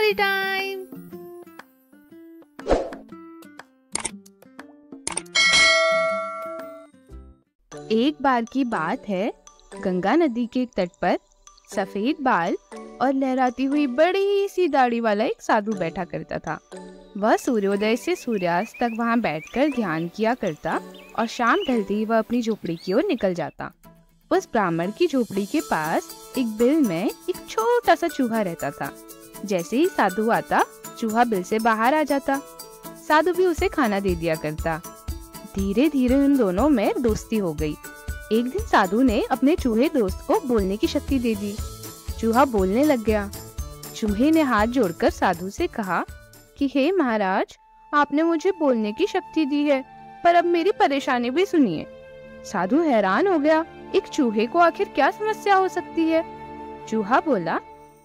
Story time. एक बार की बात है, गंगा नदी के तट पर सफेद बाल और लहराती हुई बड़ी सी दाढ़ी वाला एक साधु बैठा करता था। वह सूर्योदय से सूर्यास्त तक वहां बैठकर ध्यान किया करता और शाम ढलते ही वह अपनी झोपड़ी की ओर निकल जाता। उस ब्राह्मण की झोपड़ी के पास एक बिल में एक छोटा सा चूहा रहता था। जैसे ही साधु आता, चूहा बिल से बाहर आ जाता। साधु भी उसे खाना दे दिया करता। धीरे धीरे उन दोनों में दोस्ती हो गई। एक दिन साधु ने अपने चूहे दोस्त को बोलने की शक्ति दे दी। चूहा बोलने लग गया। चूहे ने हाथ जोड़कर साधु से कहा कि हे महाराज, आपने मुझे बोलने की शक्ति दी है, पर अब मेरी परेशानी भी सुनिए। साधु हैरान हो गया, एक चूहे को आखिर क्या समस्या हो सकती है। चूहा बोला,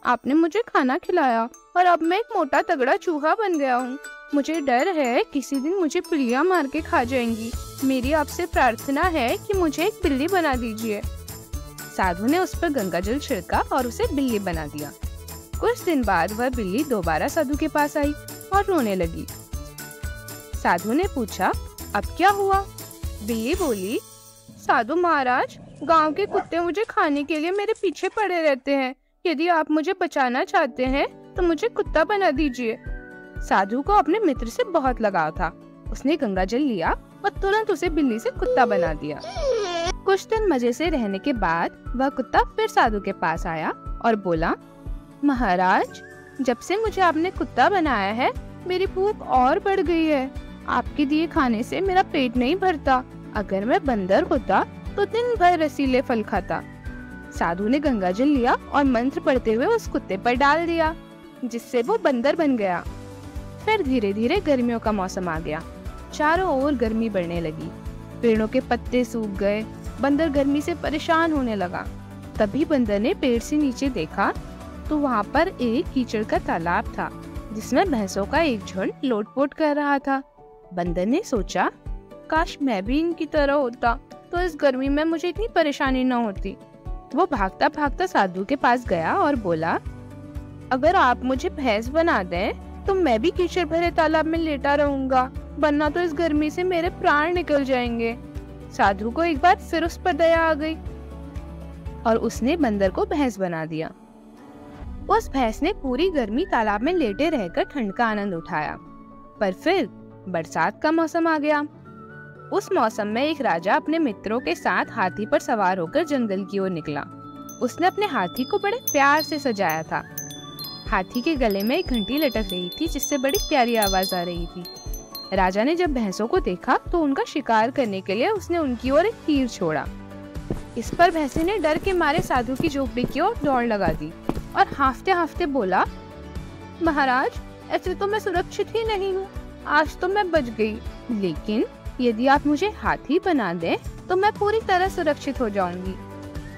आपने मुझे खाना खिलाया और अब मैं एक मोटा तगड़ा चूहा बन गया हूँ। मुझे डर है किसी दिन मुझे बिल्लियाँ मार के खा जाएंगी। मेरी आपसे प्रार्थना है कि मुझे एक बिल्ली बना दीजिए। साधु ने उस पर गंगा जल छिड़का और उसे बिल्ली बना दिया। कुछ दिन बाद वह बिल्ली दोबारा साधु के पास आई और रोने लगी। साधु ने पूछा, अब क्या हुआ? बिल्ली बोली, साधु महाराज, गांव के कुत्ते मुझे खाने के लिए मेरे पीछे पड़े रहते हैं। यदि आप मुझे बचाना चाहते हैं तो मुझे कुत्ता बना दीजिए। साधु को अपने मित्र से बहुत लगाव था। उसने गंगा जल लिया और तुरंत उसे बिल्ली से कुत्ता बना दिया। कुछ दिन मजे से रहने के बाद वह कुत्ता फिर साधु के पास आया और बोला, महाराज, जब से मुझे आपने कुत्ता बनाया है, मेरी भूख और बढ़ गई है। आपके दिए खाने से मेरा पेट नहीं भरता। अगर मैं बंदर होता तो दिन भर रसीले फल खाता। साधु ने गंगा जल लिया और मंत्र पढ़ते हुए उस कुत्ते पर डाल दिया, जिससे वो बंदर बन गया। फिर धीरे धीरे गर्मियों का मौसम आ गया। चारों ओर गर्मी बढ़ने लगी। पेड़ों के पत्ते सूख गए। बंदर गर्मी से परेशान होने लगा। तभी बंदर ने पेड़ से नीचे देखा तो वहाँ पर एक कीचड़ का तालाब था, जिसमें भैंसों का एक झुंड लोटपोट कर रहा था। बंदर ने सोचा, काश मैं भी इनकी तरह होता तो इस गर्मी में मुझे इतनी परेशानी न होती। वो भागता भागता साधु के पास गया और बोला, अगर आप मुझे भैंस बना दें तो मैं भी कीचड़ भरे तालाब में लेटा रहूंगा, वरना तो इस गर्मी से मेरे प्राण निकल जाएंगे। साधु को एक बार फिर उस पर दया आ गई और उसने बंदर को भैंस बना दिया। उस भैंस ने पूरी गर्मी तालाब में लेटे रहकर ठंड का आनंद उठाया। पर फिर बरसात का मौसम आ गया। उस मौसम में एक राजा अपने मित्रों के साथ हाथी पर सवार होकर जंगल की ओर निकला। उसने अपने हाथी को बड़े प्यार से सजाया था। हाथी के गले में एक घंटी लटक रही थी, जिससे बड़ी प्यारी आवाज आ रही थी। राजा ने जब भैंसों को देखा तो उनका शिकार करने के लिए उसने उनकी ओर एक तीर छोड़ा। इस पर भैंसे ने डर के मारे साधु की झोपड़ी की ओर दौड़ लगा दी और हांफते हांफते बोला, महाराज, ऐसे तो मैं सुरक्षित ही नहीं हूँ। आज तो मैं बच गई, लेकिन यदि आप मुझे हाथी बना दें तो मैं पूरी तरह सुरक्षित हो जाऊंगी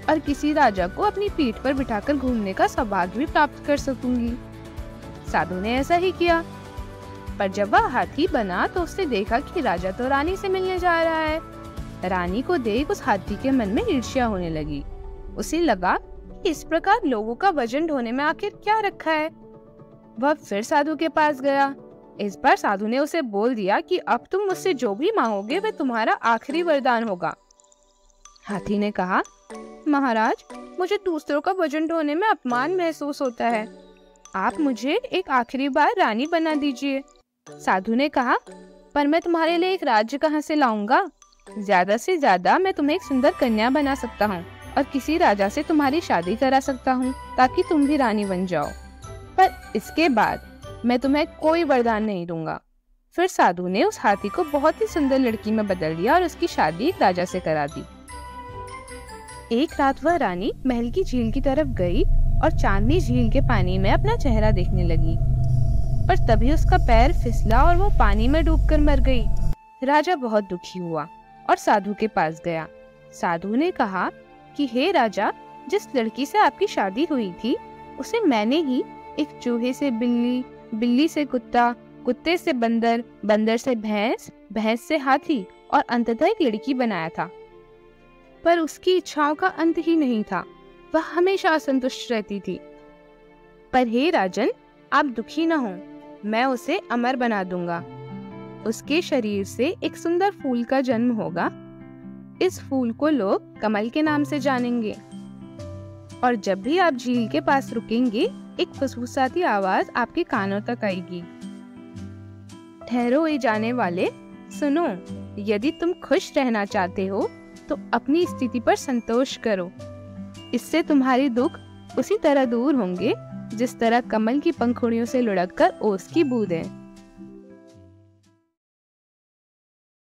और किसी राजा को अपनी पीठ पर बिठाकर घूमने का सौभाग्य भी प्राप्त कर सकूंगी। साधु ने ऐसा ही किया। पर जब वह हाथी बना तो उसने देखा कि राजा तो रानी से मिलने जा रहा है। रानी को देख उस हाथी के मन में ईर्ष्या होने लगी। उसे लगा कि इस प्रकार लोगों का वजन ढोने में आखिर क्या रखा है। वह फिर साधु के पास गया। इस बार साधु ने उसे बोल दिया कि अब तुम मुझसे जो भी मांगोगे वह तुम्हारा आखिरी वरदान होगा। हाथी ने कहा, महाराज, मुझे दूसरों का वजन ढोने में अपमान महसूस होता है। आप मुझे एक आखिरी बार रानी बना दीजिए। साधु ने कहा, पर मैं तुम्हारे लिए एक राज्य कहाँ से लाऊंगा? ज्यादा से ज्यादा मैं तुम्हें एक सुंदर कन्या बना सकता हूँ और किसी राजा से तुम्हारी शादी करा सकता हूँ ताकि तुम भी रानी बन जाओ। पर इसके बाद मैं तुम्हें कोई वरदान नहीं दूंगा। फिर साधु ने उस हाथी को बहुत ही सुंदर लड़की में बदल दिया और उसकी शादी एक राजा से करा दी। एक रात वह रानी महल की झील की तरफ गई और चांदनी झील के पानी में अपना चेहरा देखने लगी। पर तभी उसका पैर फिसला और वो पानी में डूबकर मर गई। राजा बहुत दुखी हुआ और साधु के पास गया। साधु ने कहा कि हे राजा, जिस लड़की से आपकी शादी हुई थी उसे मैंने ही एक चूहे से बिल्ली, बिल्ली से कुत्ता, कुत्ते से बंदर, बंदर से भैंस, भैंस से हाथी और अंततः एक लड़की बनाया था। पर उसकी इच्छाओं का अंत ही नहीं था। वह हमेशा असंतुष्ट रहती थी। पर हे राजन, आप दुखी न हो, मैं उसे अमर बना दूंगा। उसके शरीर से एक सुंदर फूल का जन्म होगा। इस फूल को लोग कमल के नाम से जानेंगे। और जब भी आप झील के पास रुकेंगे, एक फुसफुसाती आवाज आपके कानों तक आएगी। ठहरो ए जाने वाले, सुनो, यदि तुम खुश रहना चाहते हो तो अपनी स्थिति पर संतोष करो। इससे तुम्हारे दुख उसी तरह दूर होंगे जिस तरह कमल की पंखुड़ियों से लुढ़ककर ओस की बूंदें।